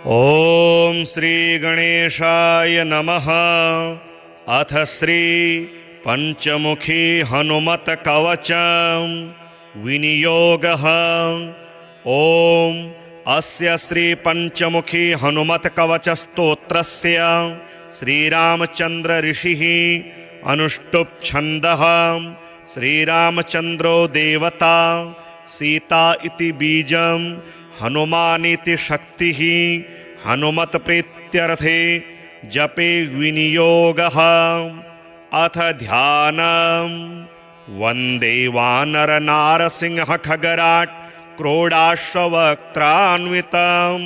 ओम श्री गणेशाय नमः। अथ श्री पंचमुखी हनुमत कवचम विनियोगः। ओम अस्य श्री पंचमुखी हनुमत कवच स्तोत्रस्य श्रीरामचंद्र ऋषिः अनुष्टुप् छन्दः। श्रीरामचंद्रो देवता, सीता इति बीजं, हनुमानिति शक्तिः। हनुमत प्रीत्यर्थे जपे विनियोगः। अथ ध्यानम्। वन्दे वानर नारसिंह खगराट् क्रोडाश्ववक्त्रान्वितं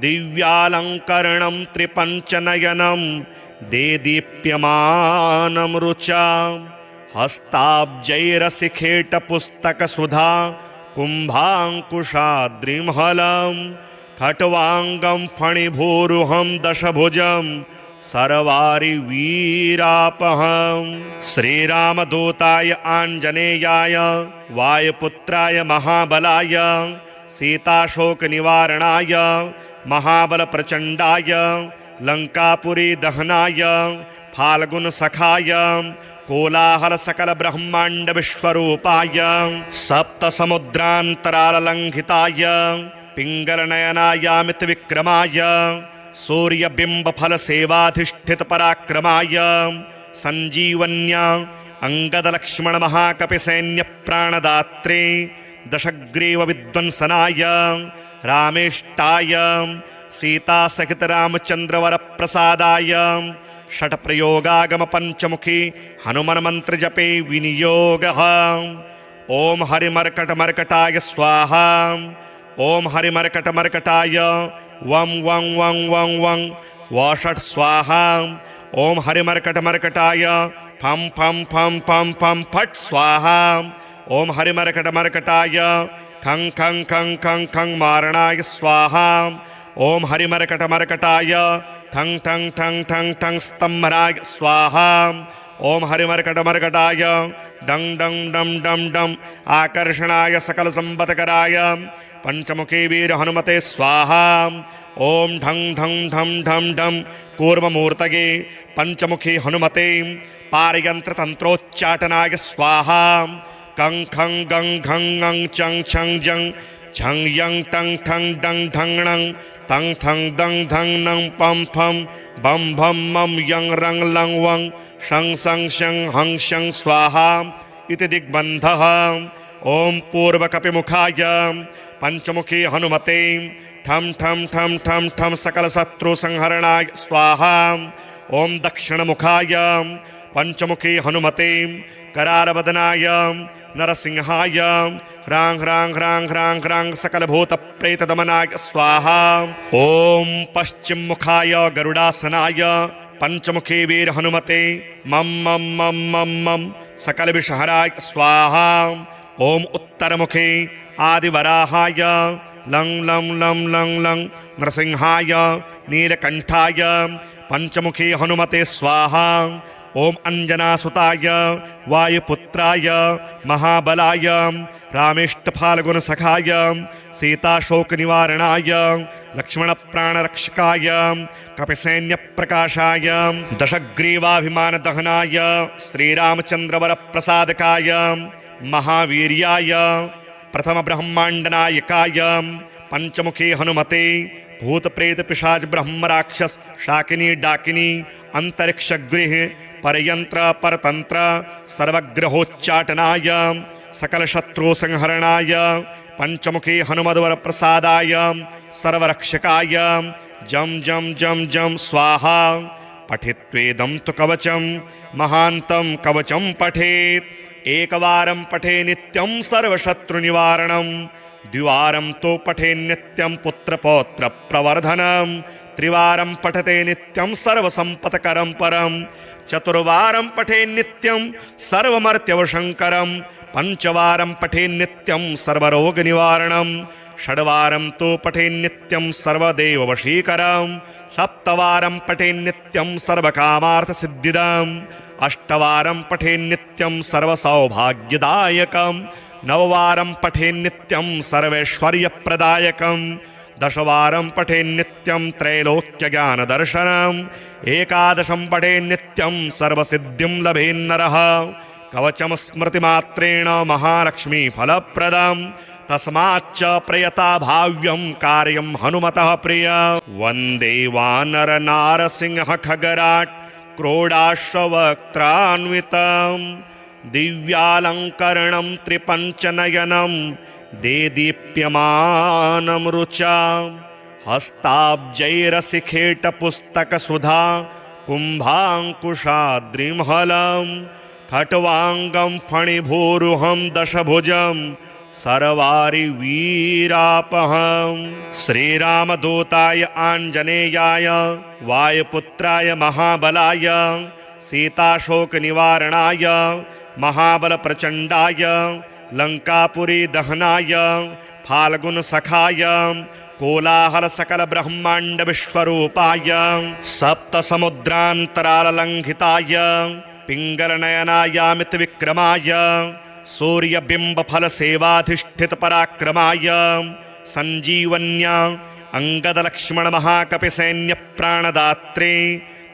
दिव्यालङ्करणं त्रिपञ्चनयनं देदीप्यमानं रुचा। हस्ताब्जैरसिखेटपुस्तकसुधा कुम्भाङ्कुशाद्रिमहलं खट्वाङ्गं फणिभूरुहं दशभुजं सर्वारिवीरापहं। श्रीरामदूताय आञ्जनेयाय वायुपुत्राय महाबलाय सीताशोकनिवारणाय महाबलप्रचण्डाय लङ्कापुरी दहनाय फाल्गुनसखाय कोलाहलसकलब्रह्माण्डविश्वरूपाय सप्तसमुद्रान्तराललङ्घिताय पिङ्गलनयनायामितविक्रमाय सूर्यबिम्बफलसेवाधिष्ठितपराक्रमाय सञ्जीवन्या अङ्गदलक्ष्मणमहाकपिसैन्यप्राणदात्रे दशग्रीवविध्वंसनाय रामेष्टाय सीतासहितरामचन्द्रवरप्रसादाय षट्प्रयोगागमपञ्चमुखी हनुमन्मन्त्रजपे विनियोगः। ॐ हरिमर्कटमर्कटाय स्वाहा। ॐ हरिमर्कटमर्कटाय वं वं वं वं वं वषट् स्वाहा। ॐ हरिमर्कटमर्कटाय फं फं फं फं फं फट् स्वाहा। ॐ हरिमर्कटमर्कटाय खं खं खं खं खं मारणाय स्वाहा। ॐ हरिमर्कटमर्कटाय ठं ठं ठं ठं ठं स्तम्भनाय स्वाहा। ॐ हरिमर्कटमर्कटाय डं डं डं डं डं आकर्षणाय सकलसम्पत्कराय पंचमुखी वीर हनुमते स्वाहा। ॐ ढं ढं ढं ढं ढं कूर्ममूर्तये पंचमुखी हनुमते पारयन्त्रतन्त्रोच्चाटनाय स्वाहा। कं खं गं घं ङं चं छं जं झं यं टं ठं डं ढं णं तं थं दं धं नं पं फं बं भं मं यं रं लं वं शं सं शं हं शं स्वाहा इति दिग्बन्धः। ॐ पूर्वकपिमुखाय पंचमुखी हनुमते ठं ठं ठं ठं ठं सकलशत्रुसंहरणाय स्वाहा। ॐ दक्षिणमुखाय पंचमुखी हनुमते करालवदनाय नरसिंहाय ह्रां ह्रां ह्रां ह्रां ह्रां सकलभूतप्रेतदमनाय स्वाहा। ॐ पश्चिममुखाय गरुडासनाय पंचमुखी वीर हनुमते मं मं मं मं मं सकलविषहराय स्वाहा। ॐ उत्तरमुखे आदिवराहाय लं लं लं लं लं नृसिंहाय नीलकण्ठाय पंचमुखी हनुमते स्वाहा। ॐ अंजनासुताय वायुपुत्राय महाबलाय रामेष्टफाल्गुनसखाय सीताशोकनिवारणाय लक्ष्मणप्राणरक्षकाय कपिसैन्यप्रकाशाय दशग्रीवाभिमानदहनाय श्रीरामचन्द्रवरप्रसादकाय महावीर्याय प्रथमब्रह्माण्डनायकाय पंचमुखी हनुमते भूतप्रेतपिशाच ब्रह्मराक्षस शाकिनी डाकिनी अंतरिक्षगृह परयंत्र परतंत्र सर्वग्रहोच्चाटनाय सकलशत्रुसंहरणाय पंचमुखी हनुमद्वरप्रसादाय सर्वरक्षकाय जं जं जं जं स्वाहा। पठित्वेदं तु कवचं महान्तं कवचं पठेत्। एकवारं पठे नित्यं सर्वशत्रुनिवारणं। द्विवारं तो पठे नित्यं पुत्रपौत्रप्रवर्धनं। त्रिवारं पठते नित्यं सर्वसम्पत्करं परं। चतुर्वारं पठे नित्यं सर्वमर्त्यवशङ्करं। पंचवारं पठे नित्यं सर्वरोगनिवारणं। षड्वारं तो पठे नित्यं सर्वदेववशीकरं। सप्तवारं पठे नित्यं सर्वकामार्थसिद्धिदम्। अष्टवारं पठे नित्यं सर्वसौभाग्यदायकं। नववारं पठे नित्यं सर्वैश्वर्यप्रदायकं। दशवारं पठेन्नित्यं त्रैलोक्यज्ञानदर्शनम् एकादशं पठेन्नित्यं सर्वसिद्धिं लभेन्नरः कवचं स्मृतिमात्रेण महालक्ष्मी फलप्रदम् तस्माच्च प्रयता भाव्यं कार्यं हनुमतः प्रिय वन्दे वानरनारसिंह खगराट् क्रोडाश्ववक्त्रान्वितं दिव्यालङ्करणं त्रिपञ्चनयनं देदीप्यमानं रुचा हस्ताब्जैरसिखेटपुस्तकसुधा कुम्भाङ्कुशाद्रिमहलं खट्वाङ्गं फणिभूरुहं दशभुजं सर्वारिवीरापहं श्रीरामदूताय आञ्जनेयाय वायुपुत्राय महाबलाय सीताशोकनिवारणाय महाबलप्रचण्डाय लङ्कापुरीदहनाय फाल्गुनसखाय कोलाहलसकलब्रह्माण्डविश्वरूपाय सप्तसमुद्रान्तराललङ्घिताय पिङ्गलनयनायामितविक्रमाय सूर्यबिम्बफलसेवाधिष्ठितपराक्रमाय सञ्जीवन्या अङ्गदलक्ष्मणमहाकपिसैन्यप्राणदात्रे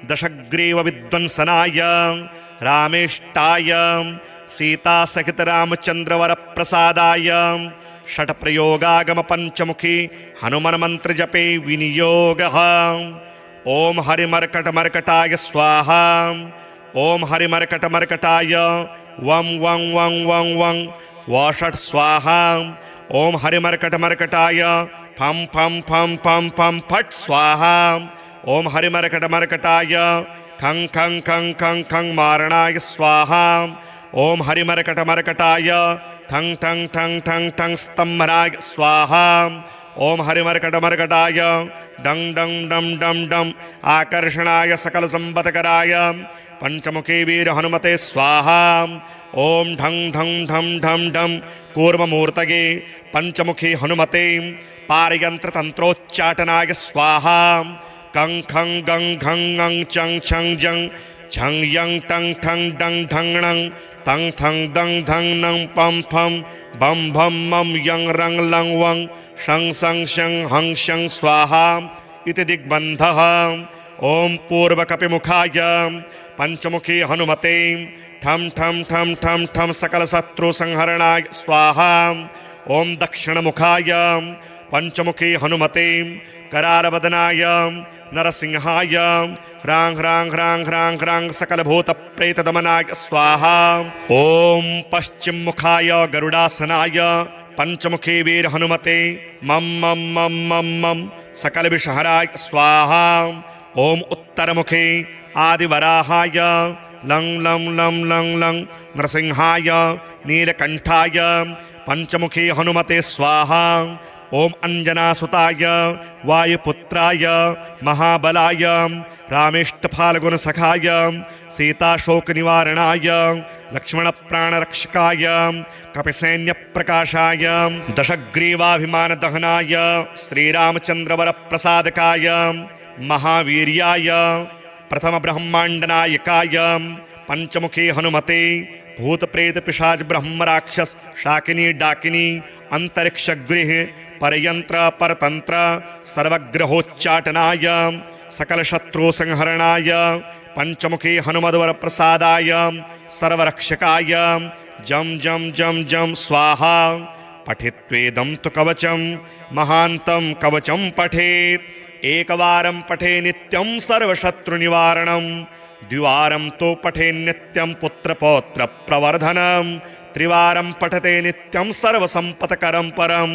दशग्रीवविध्वंसनाय रामेष्टाय सीतासहितरामचन्द्रवरप्रसादाय षट्प्रयोगागमपञ्चमुखी हनुमन्मन्त्रजपे विनियोगः ॐ हरिमर्कटमर्कटाय स्वाहा ॐ हरिमर्कटमर्कटाय वं वं वं वं वं वषट् स्वाहा ॐ हरिमर्कटमर्कटाय फं फं फं फं फं फट् स्वाहा ॐ हरिमर्कटमर्कटाय खं खं खं खं खं मारणाय स्वाहा ॐ हरिमर्कटमर्कटाय ठं ठं ठं ठं ठं स्तम्भनाय स्वाहा ॐ हरिमर्कटमर्कटाय डं डं डं डं डं आकर्षणाय सकलसम्पत्कराय पंचमुखी वीर हनुमते स्वाहा ॐ ढं ढं ढं ढं ढं कूर्ममूर्तये पंचमुखी हनुमते पारयन्त्रतन्त्रोच्चाटनाय स्वाहा कं खं गं घं ङं चं छं जं झं यं टं ठं डं ढं णं तं थं दं धं नं पं फं बं भं मं यं रं लं वं शं सं शं हं शं स्वाहा इति दिग्बन्धः ॐ पूर्वकपिमुखाय पंचमुखी हनुमते ठं ठं ठं ठं ठं सकलशत्रुसंहरणाय स्वाहा ॐ दक्षिणमुखाय पंचमुखी हनुमते करालवदनाय नरसिंहाय ह्रां ह्रां ह्रां ह्रां ह्रां सकलभूतप्रेतदमनाय स्वाहा ॐ पश्चिममुखाय गरुडासनाय पंचमुखी वीर हनुमते मं मं मं मं मं सकलविषहराय स्वाहा ॐ उत्तरमुखे आदिवराहाय लं लं लं लं लं नरसिंहाय नीलकण्ठाय पंचमुखी हनुमते स्वाहा ॐ अंजनासुताय वायुपुत्राय महाबलाय रामेष्टफाल्गुनसखाय सीताशोकनिवारणाय लक्ष्मणप्राणरक्षकाय कपिसैन्यप्रकाशाय दशग्रीवाभिमानदहनाय श्रीरामचन्द्रवरप्रसादकाय महावीर्याय प्रथमब्रह्माण्डनायकाय पंचमुखी हनुमते भूतप्रेतपिशाच ब्रह्मराक्षस शाकिनी डाकिनी अंतरिक्षगृह परयंत्र परतंत्र सर्वग्रहोच्चाटनाय सकलशत्रुसंहरणाय पंचमुखी हनुमद्वरप्रसादाय सर्वरक्षकाय जं जं जं जं स्वाहा पठित्वेदं तु कवचं महान्तं कवचं पठेत् एकवारं पठे नित्यं सर्वशत्रुनिवारणं द्विवारं तो पठे नित्यं पुत्रपौत्रप्रवर्धनं त्रिवारं पठते नित्यं सर्वसम्पत्करं परं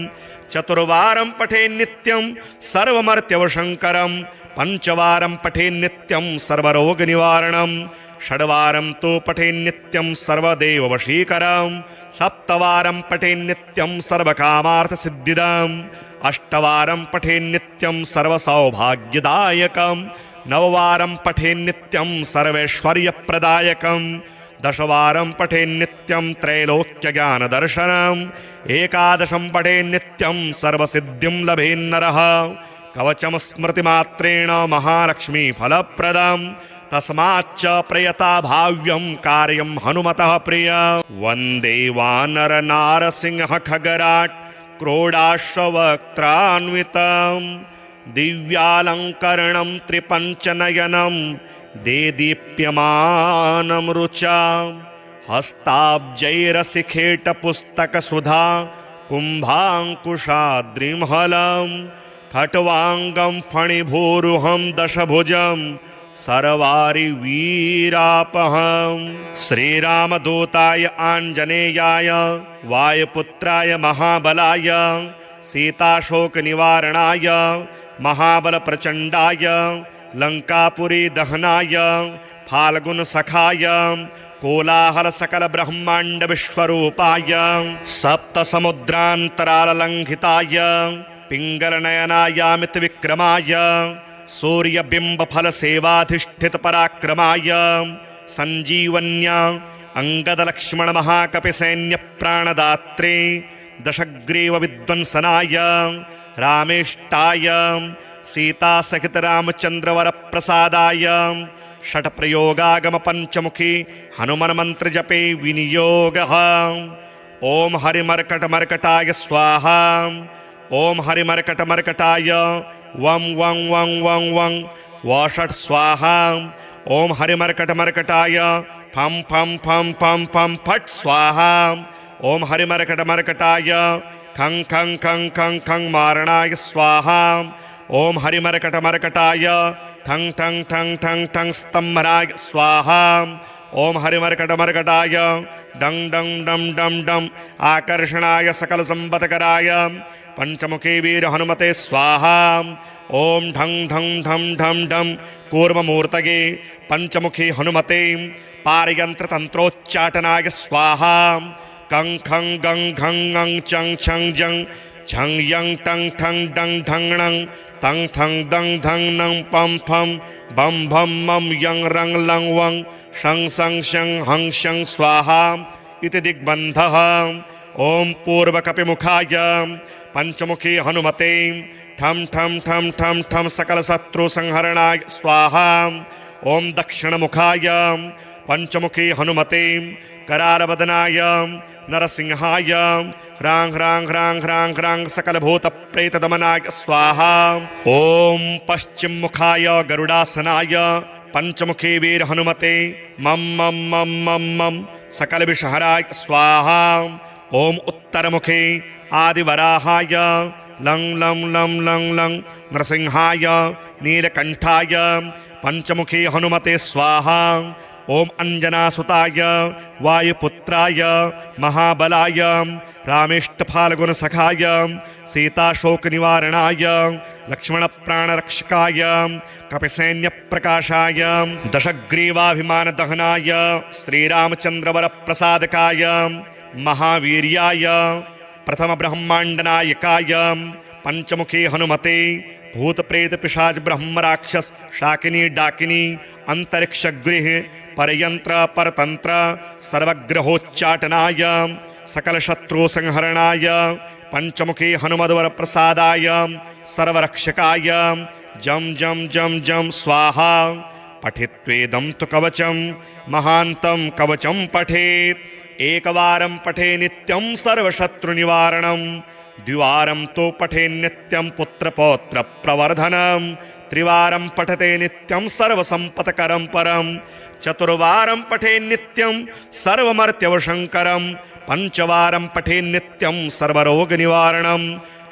चतुर्वारं पठे नित्यं सर्वमर्त्यवशङ्करं पंचवारं पठे नित्यं सर्वरोगनिवारणं षड्वारं तो पठे नित्यं सर्वदेववशीकरं सप्तवारं पठे नित्यं सर्वकामार्थसिद्धिदम् अष्टवारं पठे नित्यं सर्वसौभाग्यदायकं नववारं पठे नित्यं सर्वैश्वर्यप्रदायकं दशवारं पठे नित्यं त्रैलोक्यज्ञानदर्शनम् एकादशं पठे नित्यं सर्वसिद्धिं लभेन्नरः कवचं स्मृतिमात्रेण महालक्ष्मी फलप्रदम् तस्माच्च प्रयता भाव्यं कार्यं हनुमतः प्रिय वन्दे वानरनारसिंह खगराट् क्रोडाश्ववक्त्रान्वितं दिव्यालङ्करणं त्रिपञ्चनयनं देदीप्यमानं रुचा हस्ताब्जैरशिखेटपुस्तकसुधा कुम्भाङ्कुशाद्रिमहलं खट्वाङ्गं फणिभूरुहं दशभुजं सर्वारिवीरापहं श्रीरामदूताय आञ्जनेयाय वायुपुत्राय महाबलाय सीताशोकनिवारणाय महाबलप्रचण्डाय लङ्कापुरीदहनाय फाल्गुनसखाय कोलाहलसकलब्रह्माण्डविश्वरूपाय सप्तसमुद्रान्तराललङ्घिताय पिङ्गलनयनायामितविक्रमाय सूर्यबिम्बफलसेवाधिष्ठितपराक्रमाय सञ्जीवन्या अङ्गदलक्ष्मणमहाकपिसैन्यप्राणदात्रे दशग्रीवविध्वंसनाय रामेष्टाय सीतासहितरामचन्द्रवरप्रसादाय षट्प्रयोगागमपञ्चमुखी हनुमन्मन्त्रजपे विनियोगः। ॐ हरिमर्कटमर्कटाय स्वाहा। ॐ हरिमर्कटमर्कटाय वं वं वं वं वं वषट् स्वाहा। ॐ हरिमर्कटमर्कटाय फं फं फं फं फं फट् स्वाहा। ॐ हरिमर्कटमर्कटाय खं खं खं खं खं मारणाय स्वाहा। ॐ हरिमर्कटमर्कटाय ठं ठं ठं ठं ठं स्तम्भनाय स्वाहा। ॐ हरिमर्कटमर्कटाय डं डं डं डं डं आकर्षणाय सकलसम्पत्कराय पंचमुखी वीर हनुमते स्वाहा। ॐ ढं ढं ढं ढं ढं कूर्ममूर्तये पंचमुखी हनुमते पारयन्त्रतन्त्रोच्चाटनाय स्वाहा। कं खं गं घं ङं चं छं जं झं यं टं ठं डं ढं णं तं थं दं धं नं पं फं बं भं मं यं रं लं वं शं सं शं हं शं स्वाहा इति दिग्बन्धः। ॐ पूर्वकपिमुखाय पंचमुखी हनुमते ठं ठं ठं ठं ठं सकलशत्रुसंहरणाय स्वाहा। ॐ दक्षिणमुखाय पंचमुखी हनुमते करालवदनाय नरसिंहाय ह्रां ह्रां ह्रां ह्रां ह्रां सकलभूतप्रेतदमनाय स्वाहा। ॐ पश्चिममुखाय गरुडासनाय पंचमुखी वीर हनुमते मं मं मं मं मं सकलविषहराय स्वाहा। ॐ उत्तरमुखे आदिवराहाय लं लं लं लं लं नृसिंहाय नीलकण्ठाय पंचमुखी हनुमते स्वाहा। ॐ अंजनासुताय वायुपुत्राय महाबलाय रामेष्टफाल्गुनसखाय सीताशोकनिवारणाय लक्ष्मणप्राणरक्षकाय कपिसैन्यप्रकाशाय दशग्रीवाभिमानदहनाय श्रीरामचन्द्रवरप्रसादकाय महावीर्याय प्रथमब्रह्माण्डनायकाय पंचमुखी हनुमते भूतप्रेतपिशाच ब्रह्मराक्षस शाकिनी डाकिनी अंतरिक्षगृह परयंत्र परतंत्र सर्वग्रहोच्चाटनाय सकलशत्रुसंहरणाय पंचमुखी हनुमद्वरप्रसादाय सर्वरक्षकाय जं जं जं जं स्वाहा। पठित्वेदं तु कवचं महान्तं कवचं पठेत् एकवारं पठे नित्यं सर्वशत्रुनिवारणं द्विवारं तो पठे नित्यं पुत्रपौत्रप्रवर्धनं त्रिवारं पठते नित्यं सर्वसम्पत्करं परं चतुर्वारं पठे नित्यं सर्वमर्त्यवशङ्करं पंचवारं पठे नित्यं सर्वरोगनिवारणं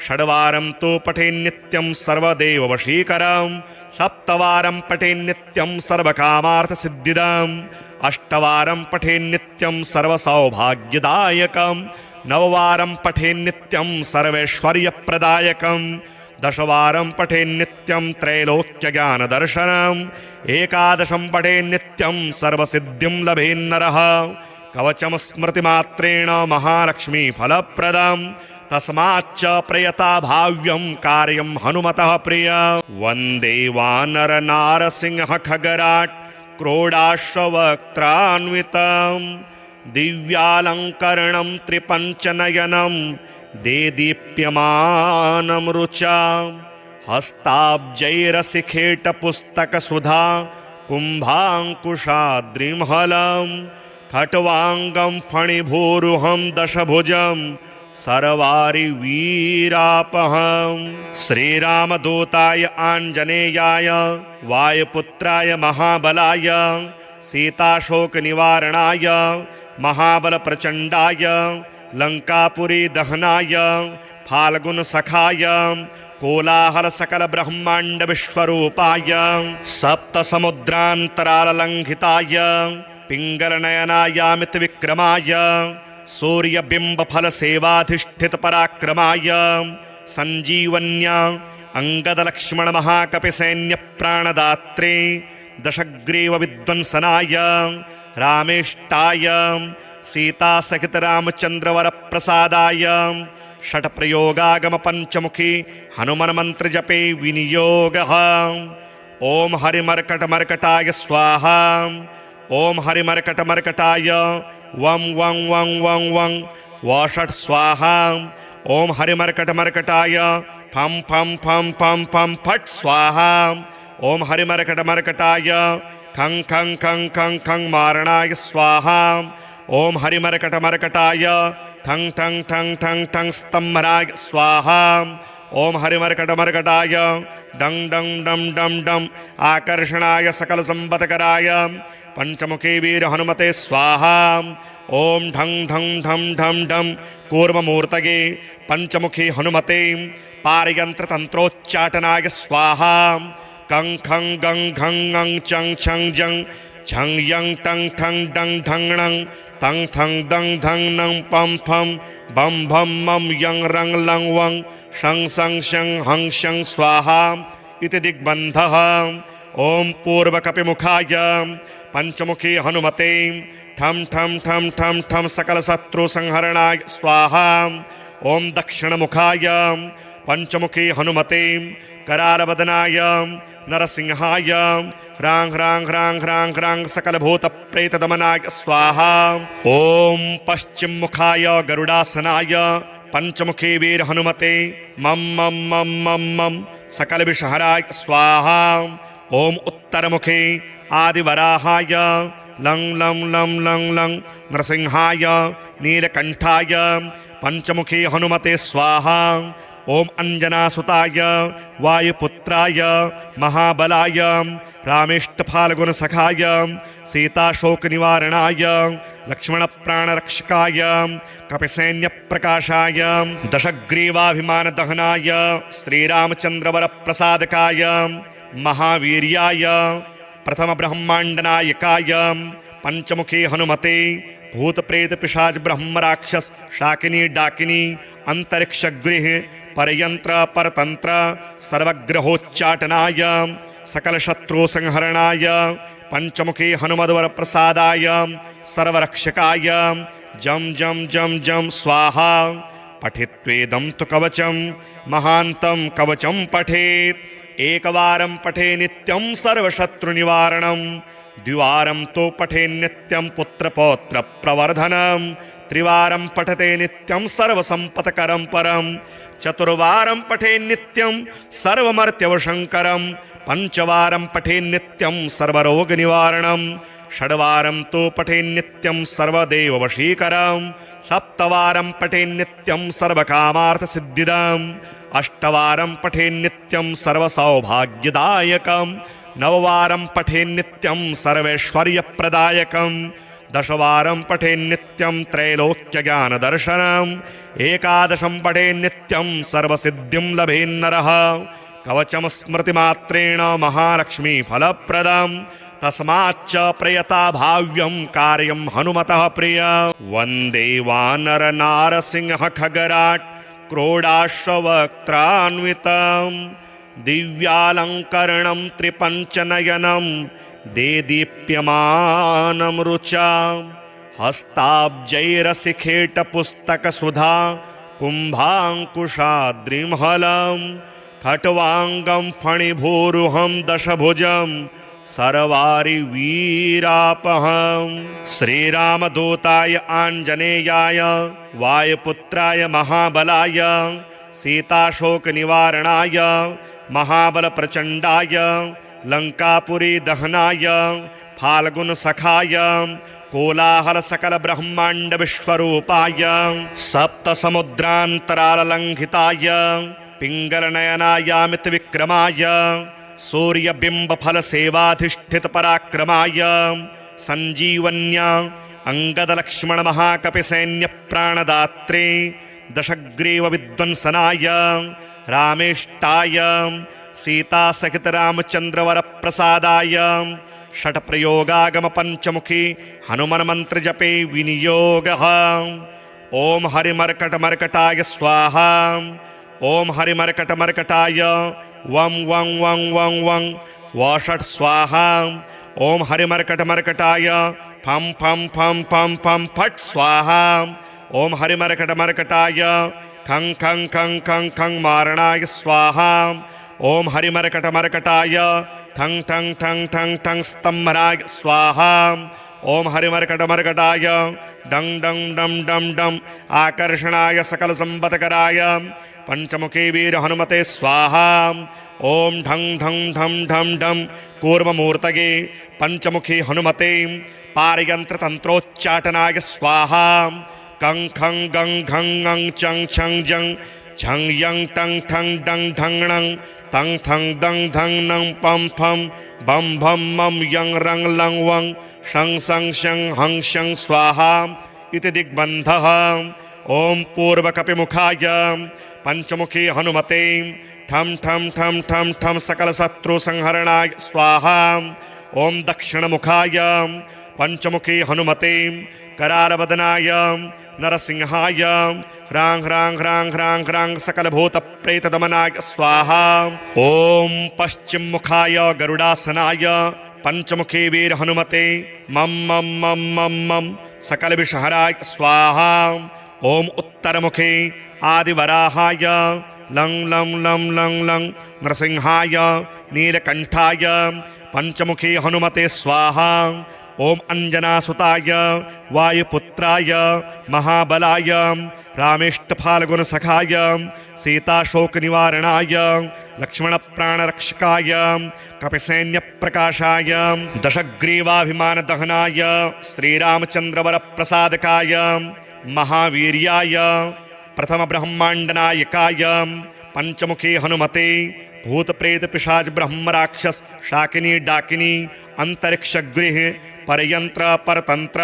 षड्वारं तो पठे नित्यं सर्वदेववशीकरं सप्तवारं पठे नित्यं सर्वकामार्थसिद्धिदम् अष्टवारं पठे नित्यं सर्वसौभाग्यदायकं नववारं पठे नित्यं सर्वैश्वर्यप्रदायकं दशवारं पठे नित्यं त्रैलोक्यज्ञानदर्शनम् एकादशं पठे नित्यं सर्वसिद्धिं लभेन्नरः कवचं स्मृतिमात्रेण महालक्ष्मीफलप्रदं तस्माच्च प्रयता भाव्यं कार्यं हनुमतः प्रिय वन्दे वानरनारसिंह खगराट् क्रोडाश्ववक्त्रान्वितं दिव्यालङ्करणं त्रिपञ्चनयनं देदीप्यमानं रुचा हस्ताब्जैरशिखेटपुस्तकसुधा कुम्भाङ्कुशाद्रिमहलं खट्वाङ्गं फणिभूरुहं दशभुजं सर्वारिवीरापहं श्रीरामदूताय आञ्जनेयाय वायुपुत्राय महाबलाय सीताशोकनिवारणाय महाबलप्रचण्डाय लङ्कापुरी दहनाय फाल्गुनसखाय कोलाहलसकलब्रह्माण्डविश्वरूपाय सप्तसमुद्रान्तराललङ्घिताय पिङ्गलनयनायामितविक्रमाय सूर्यबिम्बफलसेवाधिष्ठितपराक्रमाय सञ्जीवन्या अङ्गदलक्ष्मणमहाकपिसैन्यप्राणदात्रे दशग्रीवविध्वंसनाय रामेष्टाय सीतासहितरामचन्द्रवरप्रसादाय षट्प्रयोगागमपञ्चमुखी हनुमन्मन्त्रजपे विनियोगः। ॐ हरिमर्कटमर्कटाय स्वाहा। ॐ हरिमर्कटमर्कटाय वं वं वं वं वं वषट् स्वाहा। ॐ हरिमर्कटमर्कटाय फं फं फं फं फं फट् स्वाहा। ॐ हरिमर्कटमर्कटाय खं खं खं खं खं मारणाय स्वाहा। ॐ हरिमर्कटमर्कटाय ठं ठं ठं ठं ठं स्तम्भराय स्वाहा। ॐ हरिमर्कटमर्कटाय डं डं डं डं डं आकर्षणाय सकलसम्पत्कराय पंचमुखी वीर हनुमते स्वाहा। ॐ ढं ढं ढं ढं ढं कूर्ममूर्तये पंचमुखी हनुमते पारयन्त्रतन्त्रोच्चाटनाय स्वाहा। कं खं गं घं ङं चं छं जं झं यं टं ठं डं ढं णं तं थं दं धं नं पं फं बं भं मं यं रं लं वं शं सं शं हं शं स्वाहा इति दिग्बन्धः। ॐ पूर्वकपिमुखाय पंचमुखी हनुमते ठं ठं ठं ठं ठं सकलशत्रुसंहरणाय स्वाहा। ॐ दक्षिणमुखाय पंचमुखी हनुमते करालवदनाय नरसिंहाय ह्रां ह्रां ह्रां ह्रां ह्रां सकलभूतप्रेतदमनाय स्वाहा। ॐ पश्चिममुखाय गरुडासनाय पंचमुखी वीर हनुमते मं मं मं मं मं सकलविषहराय स्वाहा। ॐ उत्तरमुखे आदिवराहाय लं लं लं लं लं नरसिंहाय नीलकण्ठाय पंचमुखी हनुमते स्वाहा। ॐ अंजनासुताय वायुपुत्राय महाबलाय रामेष्टफाल्गुनसखाय सीताशोकनिवारणाय लक्ष्मणप्राणरक्षकाय कपिसैन्यप्रकाशाय दशग्रीवाभिमानदहनाय श्रीरामचन्द्रवरप्रसादकाय महावीर्याय प्रथमब्रह्माण्डनायकाय पंचमुखी हनुमते भूतप्रेतपिशाच ब्रह्मराक्षस शाकिनी डाकिनी अंतरिक्षगृह परयंत्र परतंत्र सर्वग्रहोच्चाटनाय सकलशत्रुसंहरणाय पंचमुखी हनुमद्वरप्रसादाय सर्वरक्षकाय जं जं जं जं स्वाहा। पठित्वेदं तु कवचं महान्तं कवचं पठेत् एकवारं पठे नित्यं सर्वशत्रुनिवारणं द्विवारं तो पठे नित्यं पुत्रपौत्रप्रवर्धनं त्रिवारं पठते नित्यं सर्वसम्पत्करं परं चतुर्वारं पठे नित्यं सर्वमर्त्यवशङ्करं पंचवारं पठे नित्यं सर्वरोगनिवारणं षड्वारं तो पठे नित्यं सर्वदेववशीकरं सप्तवारं पठे नित्यं सर्वकामार्थसिद्धिदम् अष्टवारं पठे नित्यं सर्वसौभाग्यदायकं नववारं पठे नित्यं सर्वैश्वर्यप्रदायकं दशवारं पठे नित्यं त्रैलोक्यज्ञानदर्शनम् एकादशं पठे नित्यं सर्वसिद्धिं लभेन्नरः कवचं स्मृतिमात्रेण महालक्ष्मीफलप्रदं तस्माच्च प्रयता भाव्यं कार्यं हनुमतः प्रिय वन्दे वानरनारसिंह खगराट् क्रोडाश्ववक्त्रान्वितं दिव्यालङ्करणं त्रिपञ्चनयनं देदीप्यमानं रुचा हस्ताब्जैरसिखेटपुस्तकसुधा कुम्भाङ्कुशाद्रिमहलं खट्वाङ्गं फणिभूरुहं दशभुजं सर्वारिवीरापहं श्रीरामदूताय आञ्जनेयाय वायुपुत्राय महाबलाय सीताशोकनिवारणाय महाबलप्रचण्डाय लंकापुरी दहनाय फाल्गुन सखाय कोलाहल सकल ब्रह्मांड विश्वरूपाय सप्त समुद्रांतराल लंघिताय पिंगल नयनायामित विक्रमाय सूर्य बिंब फल सेवाधिष्ठित पराक्रमाय संजीवन्या अंगद लक्ष्मण महाकपि सैन्य प्राणदात्रे दशग्रीव विद्वंसनाय रामेष्टाय सीता सहित रामचंद्र वर प्रसादाय षट प्रयोगागम पंचमुखी हनुमान मंत्र जपे विनियोगः। ओम हरिमर्कट मर्कटाय स्वाहा। ओम हरिमर्कट मर्कटाय वं वं वं वं वं वषट स्वाहा। ओम हरिमर्कट मर्कटाय फं फं फं फं फं फट स्वाहा। ओम हरिमर्कट मर्कटाय खं खं खं खं खं मारणाय स्वाहा। ओम हरिमर्कट मर्कटाय ठं ठं ठं ठं ठं स्तंभनाय स्वाहा। ओम हरिमर्कट मर्कटाय डं डं डं डं डं आकर्षणाय सकल संपत्कराय पंचमुखी वीर हनुमते स्वाहा। ओम ढं ढं ढं ढं ढं कूर्ममूर्तये पंचमुखी हनुमते पारयंत्र तंत्रोच्चाटनाय स्वाहा। कं खं गं घं ङं चं छं जं झं यं टं ठं डं ढं णं तं थं दं धं नं पं फं बं भं मं यं रं लं वं शं सं शं हं शं स्वाहा इति दिग्बन्धः। ओम पूर्वकपिमुखाय पंचमुखी हनुमते ठं ठं ठं ठं ठं सकल शत्रु संहरणाय स्वाहा। ओम दक्षिणमुखाय पंचमुखी हनुमते करालवदनाय नरसिंहाय ह्रां ह्रां ह्रां ह्रां ह्रां सकल भूत प्रेत दमनाय स्वाहा। ओम पश्चिम मुखाय गरुडासनाय पंचमुखी वीर हनुमते मम मम मम मम मम सकल विषहराय स्वाहा। ओम उत्तर मुखे आदिवराहाय लं लं लं लं लं नरसिंहाय नीलकंठाय पंचमुखी हनुमते स्वाहा। ओम अंजनासुताय वायुपुत्राय महाबलाय रामेष्टफाल्गुन सखाय सीताशोक निवारणाय लक्ष्मण प्राणरक्षकाय कपिसैन्य प्रकाशाय दशग्रीवाभिमान दहनाय श्रीरामचंद्रवर प्रसादकाय महावीर्याय प्रथम ब्रह्मांडनायकाय पंचमुखी हनुमते भूत प्रेत पिशाच ब्रह्म राक्षस शाकिनी डाकिनी अंतरिक्ष गृह परयंत्र परतंत्र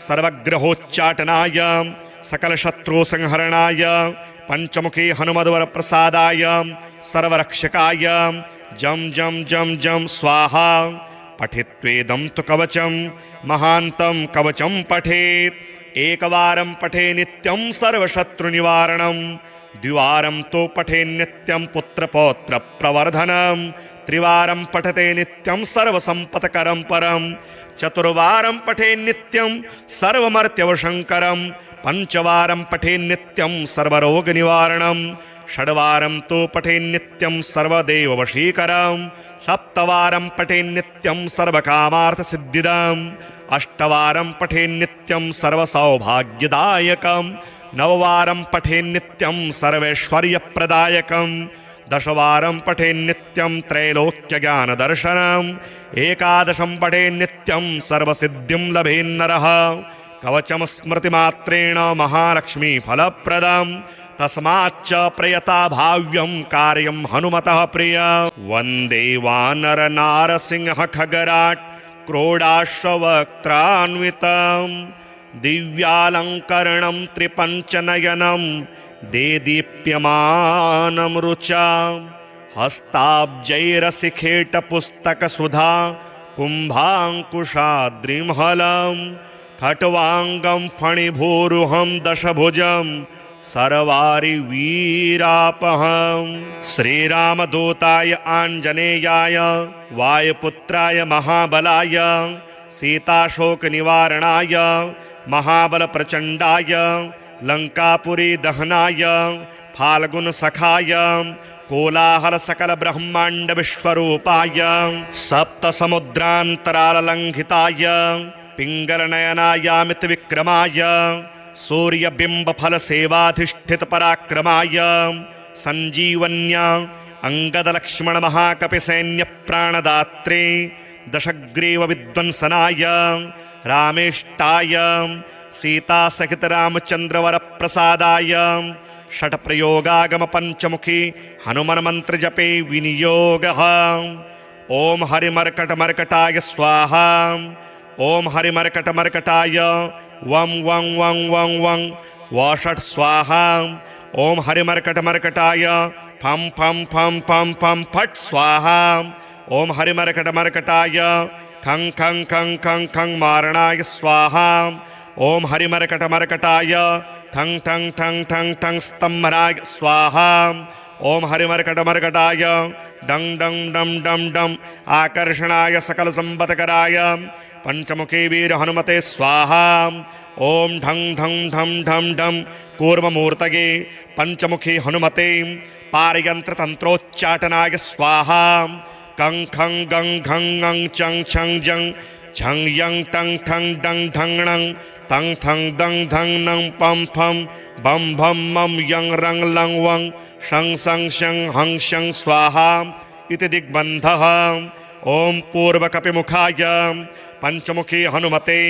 सर्वग्रहोच्चाटनाय सकल शत्रु संहरणाय पंचमुखी हनुमद्वर प्रसादाय सर्वरक्षकाय जम जम जम जम स्वाहा। पठित्वेदं तु कवचं महान्तं कवचं पठेत् एकवारं पठे नित्यं सर्वशत्रुनिवारणं द्विवारं तो पठे नित्यं पुत्रपौत्र प्रवर्धनं त्रिवारं पठते नित्यं सर्वसंपत्करं परं चतुर्वारं पठे नित्यं सर्वमर्त्यवशंकरं पंचवारं पठे नित्यं सर्वरोगनिवारणं षड्वारं तो पठे नित्यं सर्वदेववशीकरं सप्तवारं पठे नित्यं सर्वकामार्थसिद्धिदम् अष्टवारं पठे नित्यं सर्वसौभाग्यदायकं नववारं पठे नित्यं सर्वैश्वर्यप्रदायकं दशवारं पठे नित्यं त्रैलोक्यज्ञानदर्शनम् एकादशं पठे नित्यं सर्वसिद्धिं लभेन्नरः कवचं स्मृतिमात्रेण महालक्ष्मी फलप्रदम् तस्माच्च प्रयता भाव्यं कार्यं हनुमतः प्रिय वन्दे वानर नारसिंह खगराट् क्रोडाश्ववक्त्रान्वितं दिव्यालङ्करणं त्रिपञ्चनयनं देदीप्यमानं रुचा हस्ताब्जैरसिखेटपुस्तकसुधा कुम्भाङ्कुशाद्रिमहलं खट्वाङ्गं फणिभूरुहं दशभुजं सर्वारिवीरापहं श्रीरामदूताय आञ्जनेयाय वायुपुत्राय महाबलाय सीताशोकनिवारणाय महाबलप्रचण्डाय लंकापुरी दहनाय फाल्गुनसखाय कोलाहल सकल ब्रह्मांड विश्वरूपाय सप्तसमुद्रान्तराललङ्घिताय पिङ्गलनयनायामित विक्रमाय सूर्यबिम्ब फल सेवाधिष्ठित पराक्रमाय संजीवन्या अंगदलक्ष्मणमहाकपिसैन्यप्राणदात्रे दशग्रीवविध्वंसनाय रामेष्टाय सीतासहितरामचन्द्रवरप्रसादाय षट्प्रयोगागमपञ्चमुखी हनुमन्मन्त्रजपे विनियोगः। ॐ हरिमर्कटमर्कटाय स्वाहा। ॐ हरिमर्कटमर्कटाय वं वं वं वं वं वषट् स्वाहा। ॐ हरिमर्कटमर्कटाय फं फं फं फं फं फट् स्वाहा। ॐ हरिमर्कटमर्कटाय खं खं खं खं खं मारणाय स्वाहा। ॐ हरिमर्कटमर्कटाय ठं ठं ठं ठं ठं स्तम्भनाय स्वाहा। ॐ हरिमर्कटमर्कटाय डं डं डं डं डं आकर्षणाय सकलसम्पत्कराय पंचमुखी वीर हनुमते स्वाहा। ॐ ढं ढं ढं ढं ढं कूर्ममूर्तये पंचमुखी हनुमते पारयन्त्रतन्त्रोच्चाटनाय स्वाहा। कं खं गं घं ङं चं छं जं झं यं टं ठं डं ढं णं तं थं दं धं नं पं फं बं भं मं यं रं लं वं शं सं शं हं शं स्वाहा इति दिग्बन्धः। ॐ पूर्वकपिमुखाय पंचमुखी हनुमते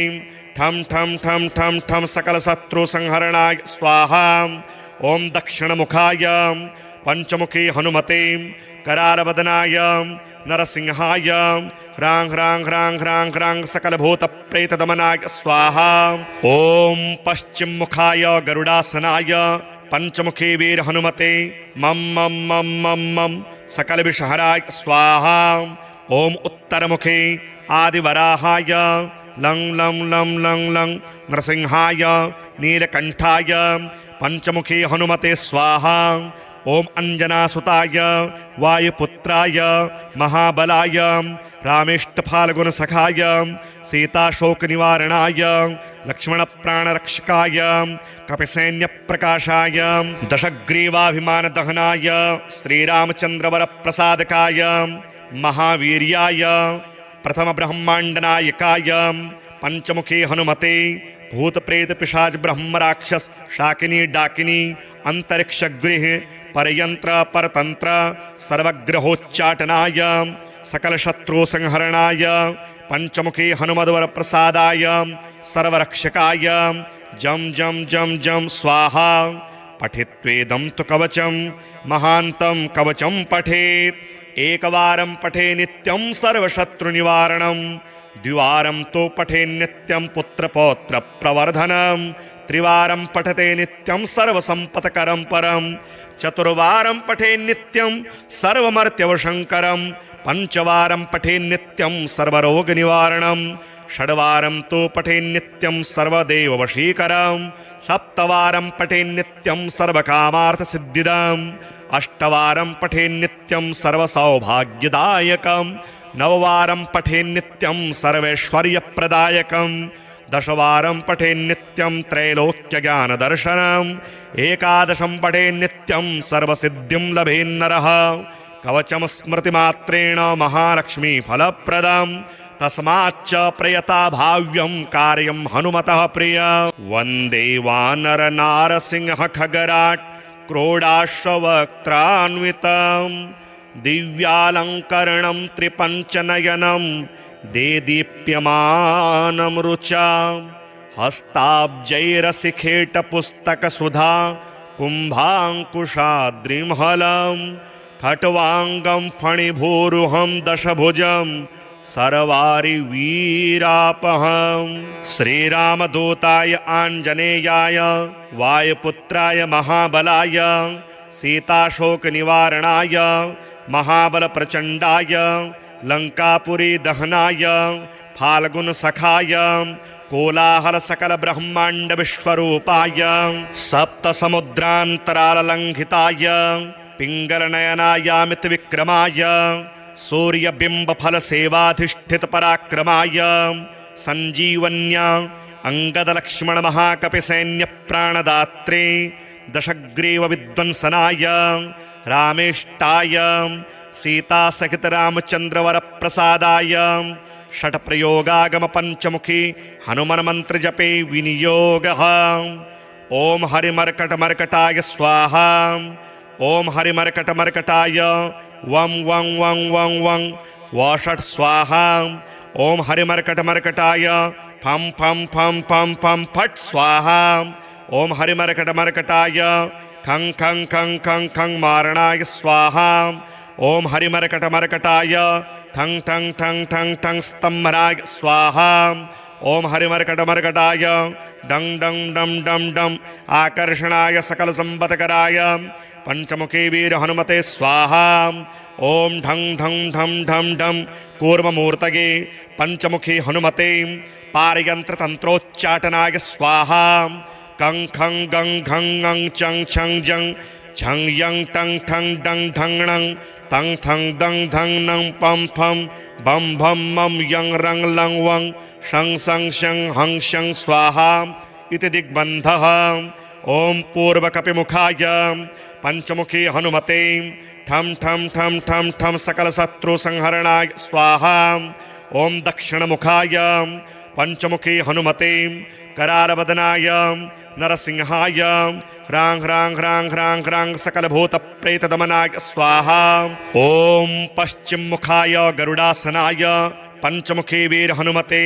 ठं ठं ठं ठं ठं सकलशत्रुसंहरणाय स्वाहा। ॐ दक्षिणमुखाय पंचमुखी हनुमते करालवदनाय नरसिंहाय ह्रां ह्रां ह्रां ह्रां ह्रां सकलभूतप्रेतदमनाय स्वाहा। ॐ पश्चिममुखाय गरुडासनाय पंचमुखी वीर हनुमते मं मं मं मं मं सकलविषहराय स्वाहा। ॐ उत्तरमुखे आदिवराहाय लं लं लं लं लं नरसिंहाय नीलकण्ठाय पंचमुखी हनुमते स्वाहा। ॐ अंजनासुताय वायुपुत्राय महाबलाय रामेष्टफाल्गुनसखाय सीताशोकनिवारणाय लक्ष्मणप्राणरक्षकाय कपिसैन्यप्रकाशाय दशग्रीवाभिमानदहनाय श्रीरामचन्द्रवरप्रसादकाय महावीर्याय प्रथमब्रह्माण्डनायकाय पंचमुखी हनुमते भूतप्रेत पिशाच ब्रह्मराक्षस शाकिनी डाकिनी अंतरिक्षगृह परयंत्र परतंत्र सर्वग्रहोच्चाटनाय सकलशत्रुसंहरणाय पंचमुखी हनुमद्वर प्रसादाय सर्वरक्षकाय जम जम जम जम स्वाहा। पठित्वेदं तु कवचं महान्तं कवचं पठेत् एकवारं पठे नित्यं सर्वशत्रुनिवारणं द्विवारं तो पठे नित्यं पुत्रपौत्र प्रवर्धनं त्रिवारं पठते नित्यं सर्वसम्पत्करं परं चतुर्वारं पठे नित्यं सर्वमर्त्यवशङ्करं पंचवारं पठे नित्यं सर्वरोगनिवारणं षड्वारं तो पठे नित्यं सर्वदेववशीकरं सप्तवारं पठे नित्यं सर्वकामार्थसिद्धिदम् अष्टवारं पठे नित्यं सर्वसौभाग्यदायकं नववारं पठे नित्यं सर्वैश्वर्यप्रदायकं दशवारं पठे नित्यं त्रैलोक्यज्ञानदर्शनम् एकादशं पठे नित्यं सर्वसिद्धिं लभेन्नरः कवचं स्मृतिमात्रेण महालक्ष्मी फलप्रदं तस्माच्च प्रयता भाव्यं कार्यं हनुमतः प्रिय वन्दे वानरनारसिंह खगराट् क्रोडाश्ववक्त्रान्वितं दिव्यालङ्करणं त्रिपञ्चनयनं देदीप्यमानं रुचा हस्ताब्जैरसिखेटपुस्तकसुधा कुम्भाङ्कुशाद्रिमहलं खट्वाङ्गं फणिभूरुहं दशभुजं सर्वारिवीरापहं श्रीरामदूताय आञ्जनेयाय वायुपुत्राय महाबलाय सीताशोकनिवारणाय महाबलप्रचण्डाय लङ्कापुरी दहनाय फाल्गुनसखाय कोलाहलसकलब्रह्माण्डविश्वरूपाय सप्तसमुद्रान्तराललङ्घिताय पिङ्गलनयनायामितविक्रमाय सूर्यबिम्बफलसेवाधिष्ठितपराक्रमाय सञ्जीवन्या अंगदलक्ष्मणमहाकपिसैन्यप्राणदात्रे दशग्रीवविध्वंसनाय रामेष्टाय सीतासहितरामचन्द्रवरप्रसादाय षट्प्रयोगागमपञ्चमुखी हनुमन्मन्त्रजपे विनियोगः। ॐ हरिमर्कटमर्कटाय स्वाहा। ओम हरिमर्कटमर्कटाय वं वं वं वं वं वषट् स्वाहा ओम हरिमर्कटमर्कटाय फं फं फं फं फं फट् स्वाहा ओम हरिमर्कटमर्कटाय खं खं खं खं खं मारणाय स्वाहा ओम हरिमर्कटमर्कटाय ठं ठं ठं ठं ठं स्तंभनाय स्वाहा ओम हरिमर्कटमर्कटाय डं डं डं डं डं आकर्षणाय सकल संपत्कराय पंचमुखी वीर हनुमते स्वाहा ओम ढं ढं ढं ढं ढं कूर्ममूर्तये पंचमुखी हनुमते पारयंत्र तंत्रोच्चाटनाय स्वाहा कं खं गं घं ङं चं छं जं छं यं टं ठं डं ढं णं तं थं दं धं नं पं फं बं भं मं यं रं लं वं शं सं शं हं शं स्वाहा इति दिग्बन्धः ओम पूर्वकपिमुखाय पंचमुखी हनुमते ठं ठं ठं ठं ठं सकलशत्रुसंहरणाय स्वाहा ओम दक्षिणमुखाय पंचमुखी हनुमते करारवदनाय नरसिंहाय ह्रां ह्रां ह्रां ह्रां ह्रां सकलभूतप्रेतदमनाय स्वाहा ओम पश्चिममुखाय गरुडासनाय पंचमुखी वीर हनुमते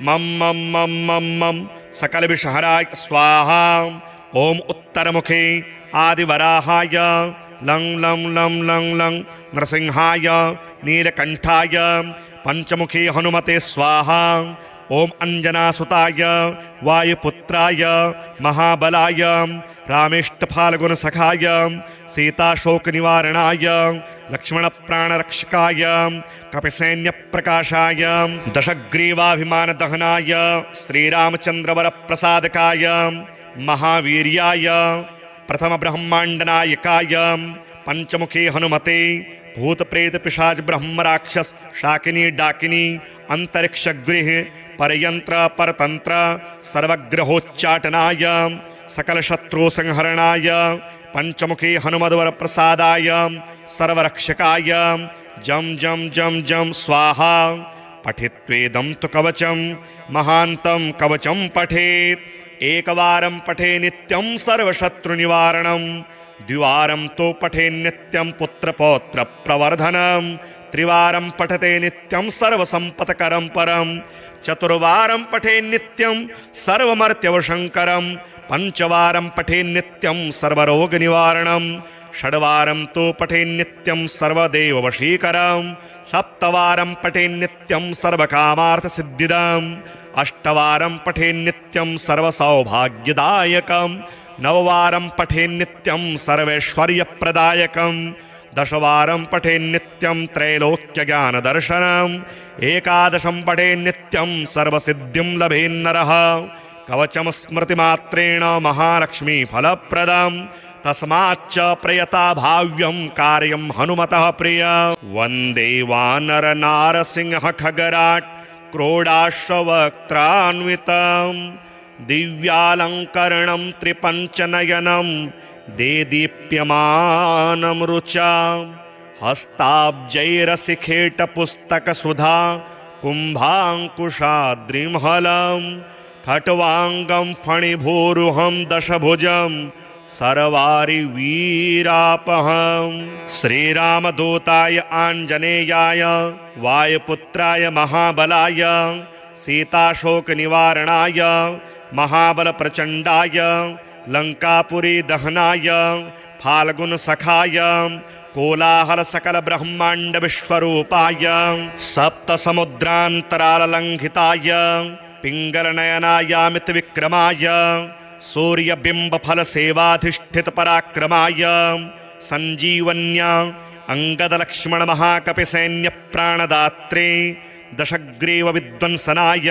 मम मम मम मम मम सकलविषहराय स्वाहा ओम उत्तरमुखे आदिवराहाय लं लं लं लं लं नरसिंहाय नीलकंठाय पंचमुखी हनुमते स्वाहा ओम अंजनासुताय वायुपुत्राय महाबलाय रामेष्टफाल्गुनसखाय सीताशोकनिवारणाय लक्ष्मणप्राणरक्षकाय कपिसैन्यप्रकाशाय दशग्रीवाभिमानदहनाय श्रीरामचन्द्रवरप्रसादकाय महावीर्याय प्रथम ब्रह्मांडनायकाय पंचमुखी हनुमते भूत प्रेत पिशाच ब्रह्म राक्षस शाकिनी डाकिनी अंतरिक्ष गृह परयंत्र परतंत्र सर्वग्रहोच्चाटनाय सकल शत्रु संहरणाय पंचमुखी हनुमद्वर प्रसादाय सर्वरक्षकाय जम जम जम जम स्वाहा पठित्वेदं तु कवचं महान्तं कवचं पठेत् एकवारं पठे नित्यं सर्वशत्रुनिवारणं द्विवारं तो पठे नित्यं पुत्रपौत्र प्रवर्धनं त्रिवारं पठते नित्यं सर्वसंपत्करं परं चतुर्वारं पठे नित्यं सर्वमर्त्यवशंकरं पंचवारं पठे नित्यं सर्वरोगनिवारणं षड्वारं तो पठे नित्यं सर्वदेववशीकरं सप्तवारं पठे नित्यं सर्वकामार्थसिद्धिदम् अष्टवारं पठे नित्यं सर्वसौभाग्यदायकं नववारं पठे नित्यं सर्वैश्वर्यप्रदायकं दशवारं पठे नित्यं त्रैलोक्यज्ञानदर्शनम् एकादशं पठे नित्यं सर्वसिद्धिं लभेन्नरः कवचं स्मृतिमात्रेण महालक्ष्मीफलप्रदं तस्माच्च प्रयता भाव्यं कार्यं हनुमतः प्रिय वन्दे वानरनारसिंह खगराट् क्रोडाश्ववक्त्रान्वितं दिव्यालङ्करणं त्रिपञ्चनयनं देदीप्यमानं रुचा हस्ताब्जैरसिखेटपुस्तकसुधा कुम्भाङ्कुशाद्रिमहलं खट्वाङ्गं फणिभूरुहं दशभुजं सर्वारिवीरापहं श्रीरामदूताय आञ्जनेयाय वायुपुत्राय महाबलाय सीताशोकनिवारणाय महाबलप्रचण्डाय लङ्कापुरी दहनाय फाल्गुनसखाय कोलाहलसकलब्रह्माण्डविश्वरूपाय सप्तसमुद्रान्तराललङ्घिताय पिङ्गलनयनायामितविक्रमाय सूर्यबिम्बफलसेवाधिष्ठितपराक्रमाय सञ्जीवन्या अङ्गदलक्ष्मणमहाकपिसैन्यप्राणदात्रे दशग्रीवविध्वंसनाय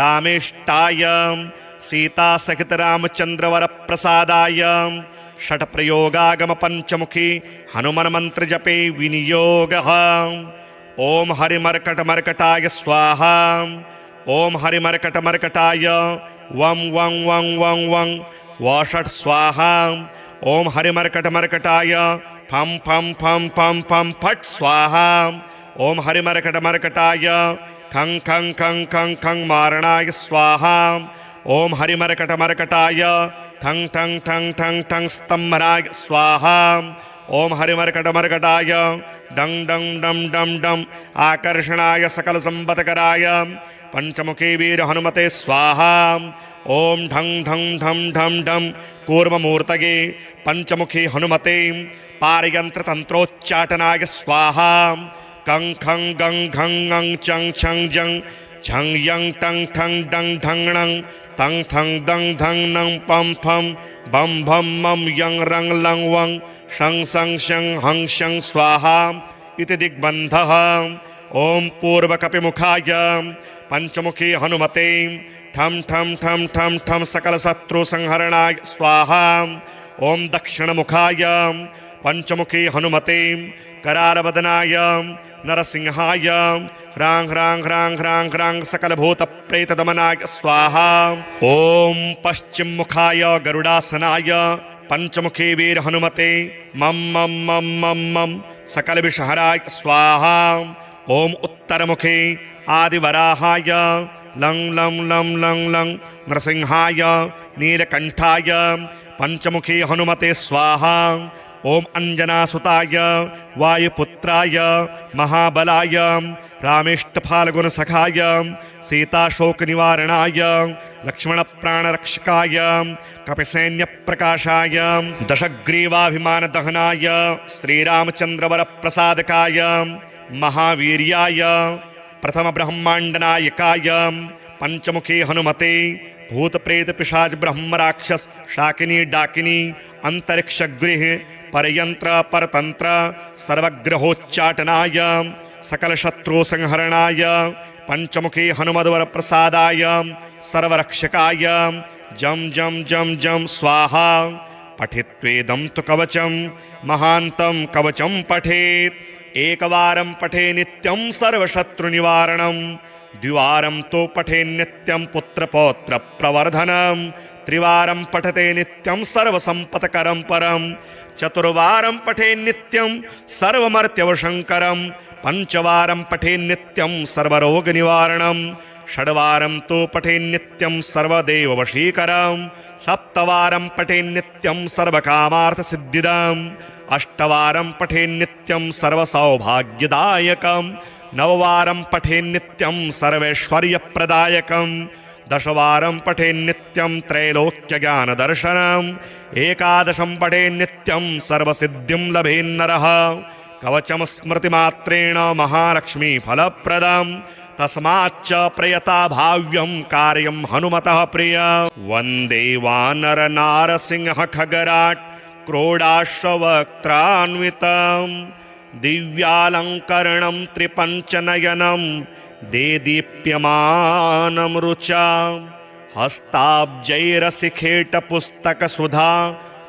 रामेष्टाय सीतासहितरामचन्द्रवरप्रसादाय षट्प्रयोगागमपञ्चमुखी हनुमन्मन्त्रजपे विनियोगः ॐ हरिमर्कटमर्कटाय स्वाहा ॐ हरिमर्कटमर्कटाय वं वं वं वं वं वषट् स्वाहा ॐ हरिमर्कटमर्कटाय फं फं फं फं फं फट् स्वाहा ॐ हरिमर्कटमर्कटाय खं खं खं खं खं मारणाय स्वाहा ॐ हरिमर्कटमर्कटाय ठं ठं ठं ठं ठं स्तंभनाय स्वाहा। ओम हरिमर्कटमर्कटाय डं डं डं डं डं आकर्षणाय सकल संपत्कराय पंचमुखी वीर हनुमते स्वाहा। ओम ढं ढं ढं ढं ढं कूर्ममूर्तये पंचमुखी हनुमते पारयंत्र तंत्रोच्चाटनाय स्वाहा। कं खं गं घं ङं चं छं जं झं यं टं ठं डं ढं णं तं थं दं धं नं पं फं बं भं मं यं रं लं वं शं सं शं हं शं स्वाहा इति दिग्बन्धः। ओम पूर्वकपिमुखाय पंचमुखी हनुमते ठं ठं ठं ठं ठं सकलशत्रुसंहरणाय स्वाहा। ओम दक्षिणमुखाय पंचमुखी हनुमते करालवदनाय नरसिंहाय ह्रां ह्रां ह्रां ह्रां ह्रां सकलभूतप्रेतदमनाय स्वाहा। ओम पश्चिममुखाय गरुडासनाय पंचमुखी वीर हनुमते मम मम मम मम मम सकलविषहराय स्वाहा। ओम उत्तरमुखे आदिवराहाय लं लं लं लं लं नरसिंहाय नीलकंठाय पंचमुखी हनुमते स्वाहा। ओम अंजनासुताय वायुपुत्राय महाबलाय रामेष्टफाल्गुनसखाय सीताशोकनिवारणाय लक्ष्मणप्राणरक्षकाय कपिसैन्यप्रकाशाय दशग्रीवाभिमानदहनाय श्रीरामचन्द्रवरप्रसादकाय महावीर्याय प्रथमब्रह्माण्डनायकाय पंचमुखी हनुमते भूत प्रेत पिशाच ब्रह्म राक्षस शाकिनी डाकिनी अंतरिक्षगृह परयंत्र परतंत्र सर्वग्रहोच्चाटनाय सकल शत्रु संहरणाय पंचमुखी हनुमद्वर प्रसादाय सर्वरक्षकाय जम जम जम जम स्वाहा। पठित्वेदं तु कवचं महान्तं कवचं पठेत् एकवारं पठे नित्यं सर्वशत्रुनिवारणं द्विवारं तो पठे नित्यं पुत्रपौत्र प्रवर्धनं त्रिवारं पठते नित्यं सर्वसंपत्करं परं चतुर्वारं पठे नित्यं सर्वमर्त्यवशंकरं पंचवारं पठे नित्यं सर्वरोगनिवारणं षड्वारं तो पठे नित्यं सर्वदेववशीकरं सप्तवारं पठे नित्यं सर्वकामार्थसिद्धिदम् अष्टवारं पठे नित्यं सर्वसौभाग्यदायकं नववारं पठे नित्यं सर्वैश्वर्यप्रदायकं दशवारं पठे नित्यं त्रैलोक्यज्ञानदर्शनम् एकादशं पठे नित्यं सर्वसिद्धिं लभेन्नरः कवचं स्मृतिमात्रेण महालक्ष्मीफलप्रदं तस्माच्च प्रयता भाव्यं कार्यं हनुमतः प्रिय। वन्दे वानरनारसिंह खगराट् क्रोडाश्ववक्त्रान्वितं दिव्यालङ्करणं त्रिपञ्चनयनं देदीप्यमानं रुचा हस्ताब्जैरसिखेटपुस्तकसुधा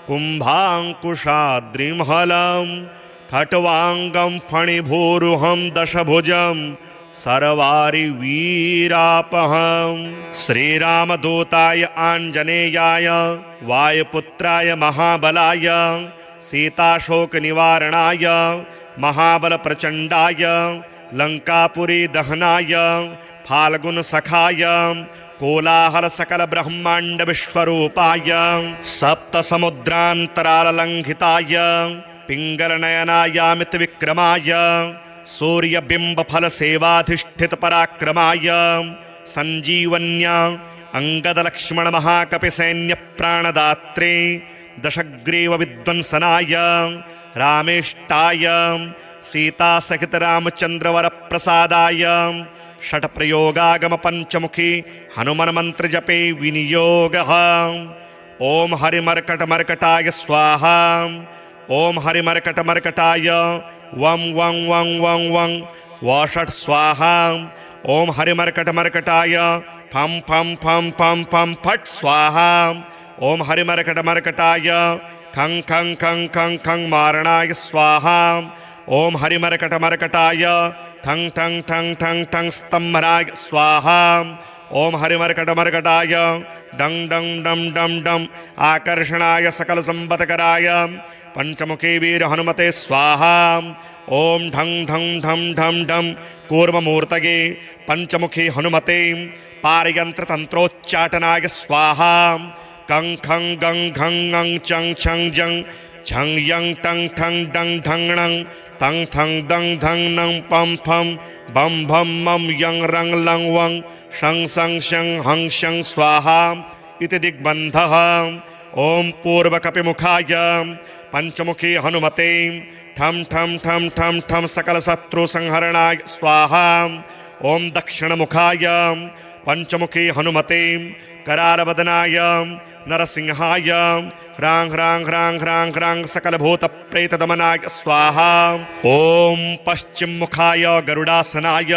कुम्भाङ्कुशाद्रिमहलं खट्वाङ्गं फणिभूरुहं दशभुजं सर्वारिवीरापहं। श्रीरामदूताय आञ्जनेयाय वायुपुत्राय महाबलाय सीताशोकनिवारणाय महाबलप्रचण्डाय लङ्कापुरी दहनाय फाल्गुनसखाय कोलाहलसकलब्रह्माण्डविश्वरूपाय सप्तसमुद्रान्तराललङ्घिताय पिङ्गलनयनायामितविक्रमाय सूर्यबिम्बफलसेवाधिष्ठितपराक्रमाय सञ्जीवन्या अङ्गदलक्ष्मणमहाकपिसैन्यप्राणदात्रे दशग्रीवविध्वंसनाय रामेष्टाय सीतासहितरामचन्द्रवरप्रसादाय षट्प्रयोगागमपञ्चमुखी हनुमन्मन्त्रजपे विनियोगः। ओम हरिमर्कटमर्कटाय स्वाहा। ओम हरिमर्कटमर्कटाय वं वं वं वं वं वषट् स्वाहा। ओम हरिमर्कटमर्कटाय फं फं फं फं फं फट् स्वाहा। ओम हरिमर्कटमर्कटाय खं खं खं खं खं मारणाय स्वाहा। ओम हरिमर्कटमर्कटाय ठं ठं ठं ठं ठं स्तंभनाय स्वाहा। ओम हरिमर्कटमर्कटाय डं डं डं डं डं आकर्षणाय सकल संपत्कराय पंचमुखी वीर हनुमते स्वाहा। ओम ढं ढं ढं ढं ढं कूर्ममूर्तये पंचमुखी हनुमते पारयंत्र तंत्रोच्चाटनाय स्वाहा। कं खं गं घं ङं चं छं जं झं यं टं ठं डं ढं णं तं थं दं धं नं पं फं बं भं मं यं रं लं वं शं सं शं हं शं स्वाहा इति दिग्बन्धः। ॐ पूर्वकपिमुखाय पंचमुखी हनुमते ठं ठं ठं ठं ठं सकलशत्रुसंहरणाय स्वाहा। ॐ दक्षिणमुखाय पंचमुखी हनुमते करालवदनाय नरसिंहाय ह्रां ह्रां ह्रां ह्रां ह्रां सकलभूतप्रेतदमनाय स्वाहा। ॐ पश्चिममुखाय गरुडासनाय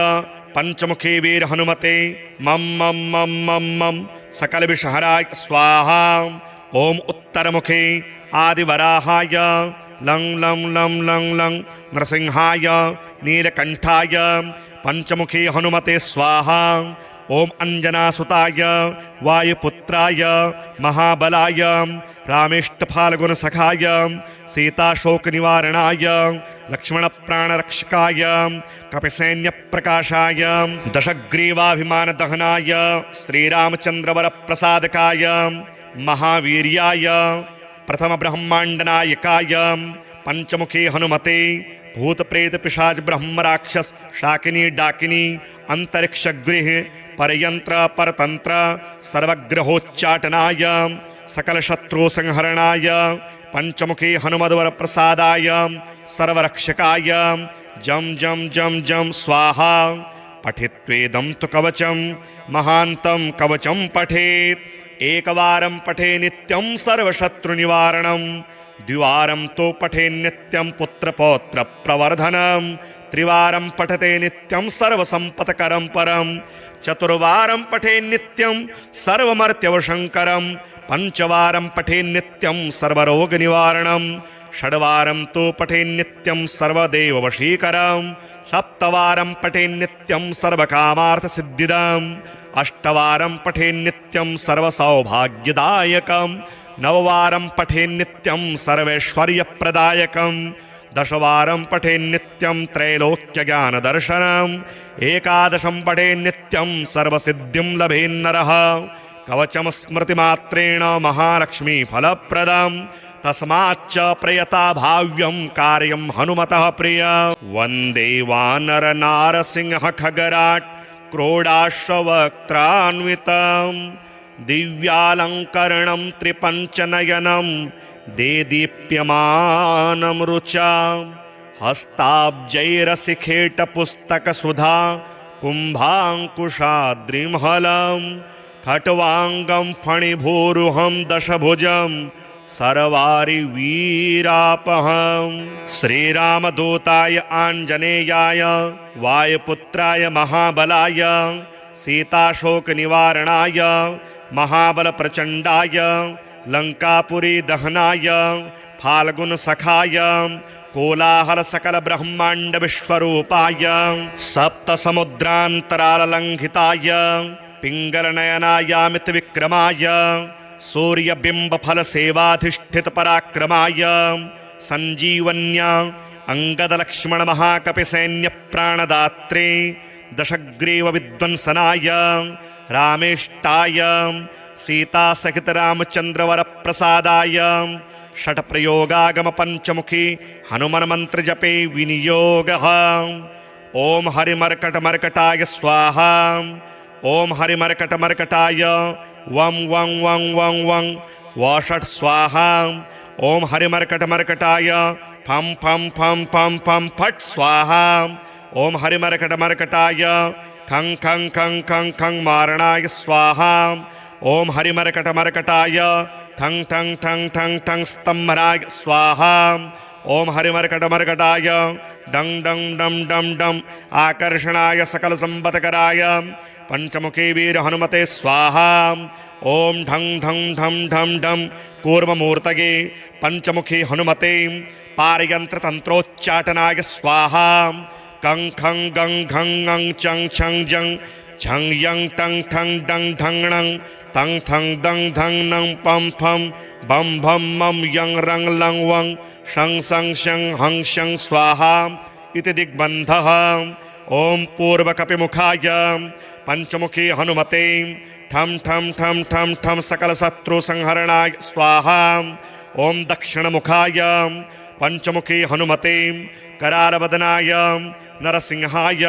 पंचमुखी वीर हनुमते मम मम मम मम मम सकलविषहराय स्वाहा। ॐ उत्तरमुखे आदिवराहाय लं लं लं लं लं नरसिंहाय नीलकंठाय पंचमुखी हनुमते स्वाहा। ॐ अंजनासुताय वायुपुत्राय महाबलाय रामेष्टफाल्गुनसखाय सीताशोकनिवारणाय लक्ष्मणप्राणरक्षकाय कपिसैन्यप्रकाशाय दशग्रीवाभिमानदहनाय श्रीरामचन्द्रवरप्रसादकाय महावीर्याय प्रथमब्रह्माण्डनायकाय पंचमुखी हनुमते भूत प्रेत पिशाच ब्रह्म राक्षस शाकिनी डाकिनी अंतरिक्षगृह परयंत्र परतंत्र सर्वग्रहोच्चाटनाय सकल शत्रु संहरणाय पंचमुखी हनुमद्वर प्रसादाय सर्वरक्षकाय जम जम जम जम स्वाहा। पठित्वेदं तु कवचं महान्तं कवचं पठेत् एकवारं पठे नित्यं सर्वशत्रुनिवारणं द्विवारं तो पठे नित्यं पुत्रपौत्र प्रवर्धनं त्रिवारं पठते नित्यं सर्वसंपत्करं परं चतुर्वारं पठे नित्यं सर्वमर्त्यवशंकरं पंचवारं पठे नित्यं सर्वरोगनिवारणं षड्वारं तो पठे नित्यं सर्वदेववशीकरं सप्तवारं पठे नित्यं सर्वकामार्थसिद्धिदम् अष्टवारं पठे नित्यं सर्वसौभाग्यदायकं नववारं पठे नित्यं सर्वैश्वर्यप्रदायकं दशवारं पठे नित्यं त्रैलोक्यज्ञानदर्शनम् एकादशं पठे नित्यं सर्वसिद्धिं लभेन्नरः कवचं स्मृतिमात्रेण महालक्ष्मीफलप्रदं तस्माच्च प्रयता भाव्यं कार्यं हनुमतः प्रिय। वन्दे वानरनारसिंह खगराट् क्रोडाश्ववक्त्रान्वितं दिव्यालङ्करणं त्रिपञ्चनयनं देदीप्यमानं रुचा हस्ताब्जैरसिखेटपुस्तकसुधा कुम्भाङ्कुशाद्रिमहलं खट्वाङ्गं फणिभूरुहं दशभुजं सर्वारिवीरापहं। श्रीरामदूताय आञ्जनेयाय वायुपुत्राय महाबलाय सीताशोकनिवारणाय महाबलप्रचण्डाय लङ्कापुरी दहनाय फाल्गुनसखाय कोलाहलसकलब्रह्माण्डविश्वरूपाय सप्तसमुद्रान्तराललङ्घिताय पिङ्गलनयनायामितविक्रमाय सूर्यबिम्बफलसेवाधिष्ठितपराक्रमाय सञ्जीवन्या अङ्गदलक्ष्मणमहाकपिसैन्यप्राणदात्रे दशग्रीवविध्वंसनाय रामेष्टाय सीतासहितरामचन्द्रवरप्रसादाय षट्प्रयोगागमपञ्चमुखी हनुमन्मन्त्रजपे विनियोगः। ॐ हरिमर्कटमर्कटाय स्वाहा। ॐ हरिमर्कटमर्कटाय वं वं वं वं वं वषट् स्वाहा। ॐ हरिमर्कटमर्कटाय फं फं फं फं फं फट् स्वाहा। ॐ हरिमर्कटमर्कटाय खं खं खं खं खं मारणाय स्वाहा। ॐ हरिमर्कटमर्कटाय ठं ठं ठं ठं ठं स्तम्भनाय स्वाहा। ॐ हरिमर्कटमर्कटाय डं डं डं डं डं आकर्षणाय सकलसम्पत्कराय पंचमुखी वीर हनुमते स्वाहा। ॐ ढं ढं ढं ढं ढं कूर्ममूर्तये पंचमुखी हनुमते पारयन्त्रतन्त्रोच्चाटनाय स्वाहा। कं खं गं घं ङं चं छं जं झं यं टं ठं डं ढं णं तं थं दं धं नं पं फं बं भं मं यं रं लं वं शं सं शं हं शं स्वाहा इति दिग्बन्धः। ॐ पूर्वकपिमुखाय पंचमुखी हनुमते ठम ठम ठम ठम ठम सकल शत्रु संहरणाय स्वाहा। ओम दक्षिणमुखाय पंचमुखी हनुमते करालवदनाय नरसिंहाय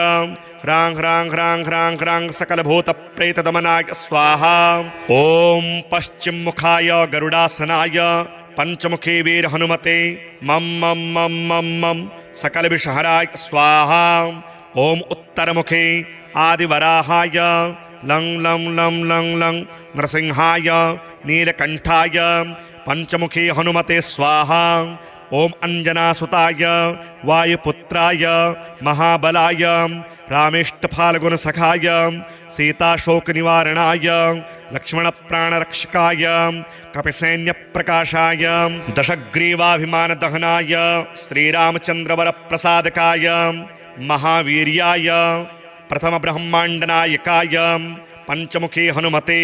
ह्रां ह्रां ह्रां ह्रां ह्रां सकलभूत प्रेत दमनाय स्वाहा। ओम पश्चिम मुखाय गरुडासनाय पंचमुखी वीर हनुमते मम मम मम मम मम सकल विषहराय स्वाहा। ओम उत्तर मुखे आदिवराहाय लं लं लं लं लं नरसिंहाय नीलकंठाय पंचमुखी हनुमते स्वाहा। ओम अंजनासुताय वायुपुत्राय महाबलाय रामेष्टफाल्गुन सखाय सीताशोक निवारणाय लक्ष्मण प्राणरक्षकाय कपिसैन्य प्रकाशाय दशग्रीवाभिमान दहनाय श्रीरामचंद्रवर प्रसादकाय महावीर्याय प्रथम ब्रह्मांड नायकाय पंचमुखी हनुमते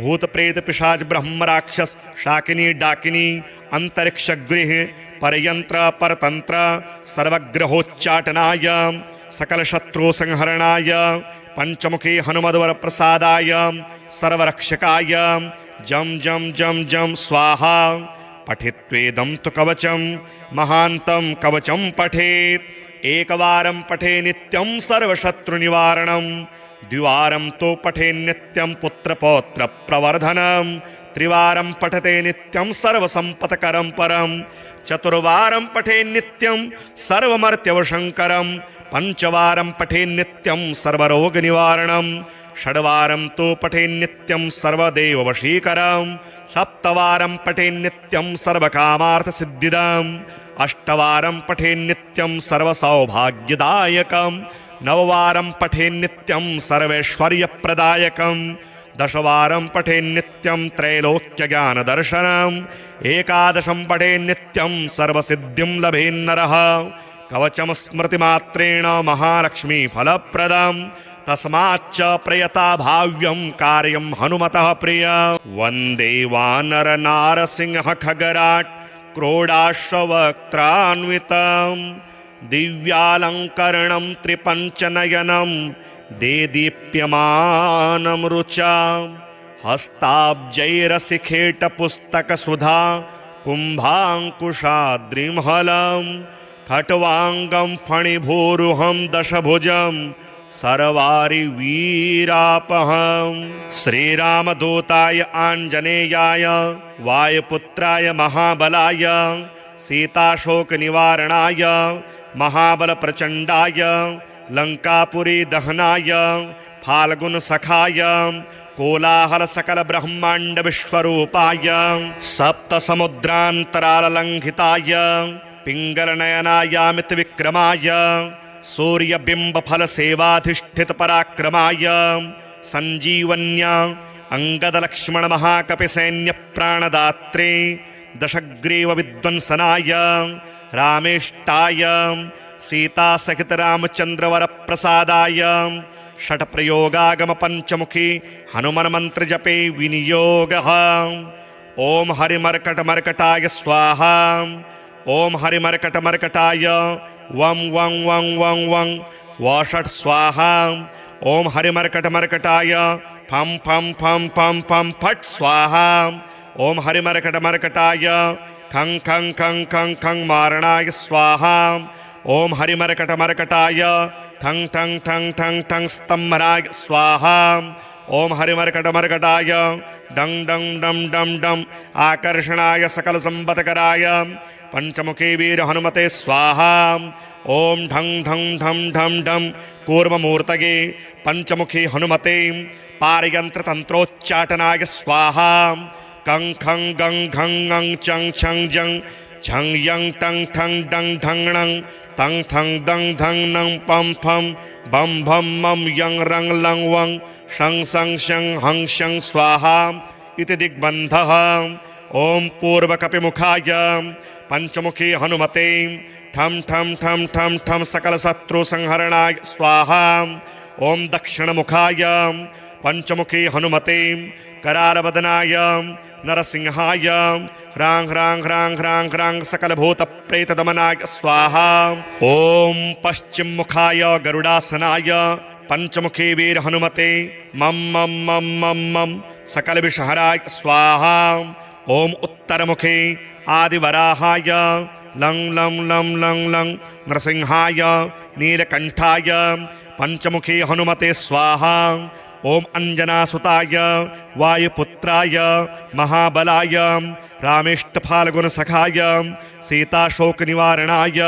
भूत प्रेत पिशाच ब्रह्म राक्षस शाकिनी डाकिनी अंतरिक्ष गृह परयंत्र परतंत्र सर्वग्रहोच्चाटनाय सकल शत्रु संहरणाय पंचमुखी हनुमद्वर प्रसादाय सर्वरक्षकाय जम जम जम जम स्वाहा। पठित्वेदं तु कवचं महान्तं कवचं पठेत् एकवारं पठे नित्यं सर्वशत्रुनिवारणं द्विवारं तो पठे नित्यं पुत्रपौत्र प्रवर्धनं त्रिवारं पठते नित्यं सर्वसंपत्करं परं चतुर्वारं पठे नित्यं सर्वमर्त्यवशंकरं पंचवारं पठे नित्यं सर्वरोगनिवारणं षड्वारं तो पठे नित्यं सर्वदेववशीकरं सप्तवारं पठे नित्यं सर्वकामार्थसिद्धिदम् अष्टवारं पठे नित्यं सर्वसौभाग्यदायकं नववारं पठे नित्यं सर्वैश्वर्यप्रदायकं दशवारं पठे नित्यं त्रैलोक्यज्ञानदर्शनम् एकादशं पठे नित्यं सर्वसिद्धिं लभेन्नरः कवचं स्मृतिमात्रेण महालक्ष्मी फलप्रदं तस्माच्च प्रयता भाव्यं कार्यं हनुमतः प्रिय। वन्दे वानर नारसिंह खगराट् क्रोडाश्ववक्त्रान्वितं दिव्यालङ्करणं त्रिपञ्चनयनं देदीप्यमानं रुचा हस्ताब्जैरसिखेटपुस्तकसुधा कुम्भाङ्कुशाद्रिमहलं खट्वाङ्गं फणिभूरुहं दशभुजं सर्वारिवीरापहं। श्रीरामदूताय आञ्जनेयाय वायुपुत्राय महाबलाय सीताशोकनिवारणाय महाबलप्रचण्डाय लङ्कापुरी दहनाय फाल्गुनसखाय कोलाहलसकलब्रह्माण्डविश्वरूपाय सप्तसमुद्रान्तराललङ्घिताय पिङ्गलनयनायामितविक्रमाय सूर्यबिम्बफलसेवाधिष्ठितपराक्रमाय सञ्जीवन्या अङ्गदलक्ष्मणमहाकपिसैन्यप्राणदात्रे दशग्रीवविद्वंसनाय रामेष्टाय सीतासहितरामचन्द्रवरप्रसादाय षट्प्रयोगागमपञ्चमुखी हनुमन्मन्त्रजपे विनियोगः। ॐ हरिमर्कटमर्कटाय स्वाहा। ॐ हरिमर्कटमर्कटाय वं वं वं वं वं वषट् स्वाहा। ॐ हरिमर्कटमर्कटाय फं फं फं फं फं फट् स्वाहा। ॐ हरिमर्कटमर्कटाय खं खं खं खं खं मारणाय स्वाहा। ॐ हरिमर्कटमर्कटाय ठं ठं ठं ठं ठं स्तम्भनाय स्वाहा। ॐ हरिमर्कटमर्कटाय डं डं डं डं डं आकर्षणाय सकलसम्पत्कराय पंचमुखी वीर हनुमते स्वाहा। ओम ढं ढं ढं ढं ढं कूर्ममूर्तये पंचमुखी हनुमते पारयंत्र तंत्रोच्चाटनाय स्वाहा। कं खं गं घं ङं चं छं जं झं यं टं ठं डं ढं णं तं थं दं धं नं पं फं बं भं मं यं रं लं वं शं सं शं हं शं स्वाहा इति दिग्बन्धः। ओम पूर्वकपिमुखाय पंचमुखी हनुमते ठम ठम ठम ठम ठम सकल शत्रु संहरणाय स्वाहा। ओम दक्षिणमुखाय पंचमुखी हनुमते करालवदनाय नरसिंहाय ह्रां ह्रां ह्रां ह्रां ह्रां सकलभूत प्रेतदमनाय स्वाहा। ओम पश्चिममुखाय गरुडासनाय पंचमुखी वीर हनुमते मम मम मम मम मम सकल विषहराय स्वाहा। ओम उत्तरमुखे आदिवराहाय लं लं लं लं लं नृसिंहाय नीलकंठाय पंचमुखी हनुमते स्वाहा। ओम अंजनासुताय वायुपुत्राय महाबलाय रामेष्टफाल्गुनसखाय सीताशोकनिवारणाय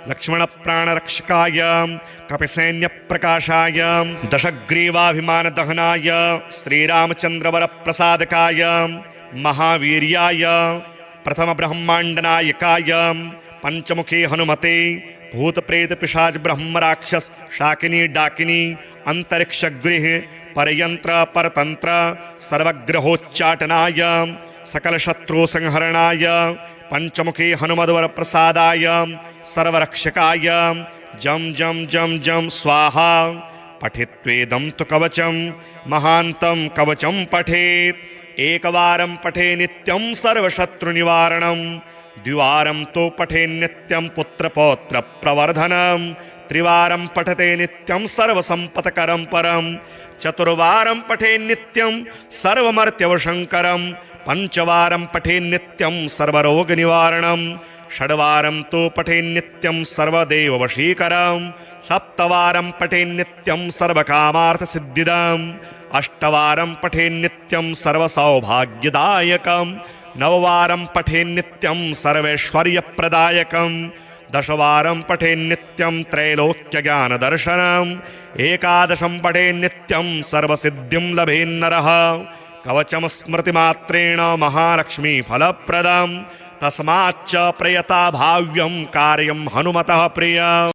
लक्ष्मणप्राणरक्षकाय कपिसैन्यप्रकाशाय दशग्रीवाभिमानदहनाय श्रीरामचन्द्रवरप्रसादकाय महावीर्याय प्रथमब्रह्माण्डनायकाय पंचमुखी हनुमते भूत प्रेत पिशाच ब्रह्म राक्षस शाकिनी डाकिनी अंतरिक्षगृह परयंत्र परतंत्र सर्वग्रहोच्चाटनाय सकल शत्रु संहरणाय पंचमुखी हनुमद्वर प्रसादाय सर्वरक्षकाय जम जम जम जम स्वाहा। पठित्वेदं तु कवचं महान्तं कवचं पठेत् एकवारं पठे नित्यं सर्वशत्रुनिवारणं द्विवारं तो पठे नित्यं पुत्रपौत्र प्रवर्धनं त्रिवारं पठते नित्यं सर्वसंपत्करं परं चतुर्वारं पठे नित्यं सर्वमर्त्यवशंकरं पंचवारं पठे नित्यं सर्वरोगनिवारणं षड्वारं तो पठे नित्यं सर्वदेववशीकरं सप्तवारं पठे नित्यं सर्वकामार्थसिद्धिदम् अष्टवारं पठे नित्यं सर्वसौभाग्यदायकं नववारं पठे नित्यं सर्वैश्वर्यप्रदायकं दशवारं पठे नित्यं त्रैलोक्यज्ञानदर्शनम् एकादशं पठे नित्यं सर्वसिद्धिं लभेन्नरः कवचं स्मृतिमात्रेण महालक्ष्मीफलप्रदं तस्माच्च प्रयता भाव्यं कार्यं हनुमतः प्रियम्।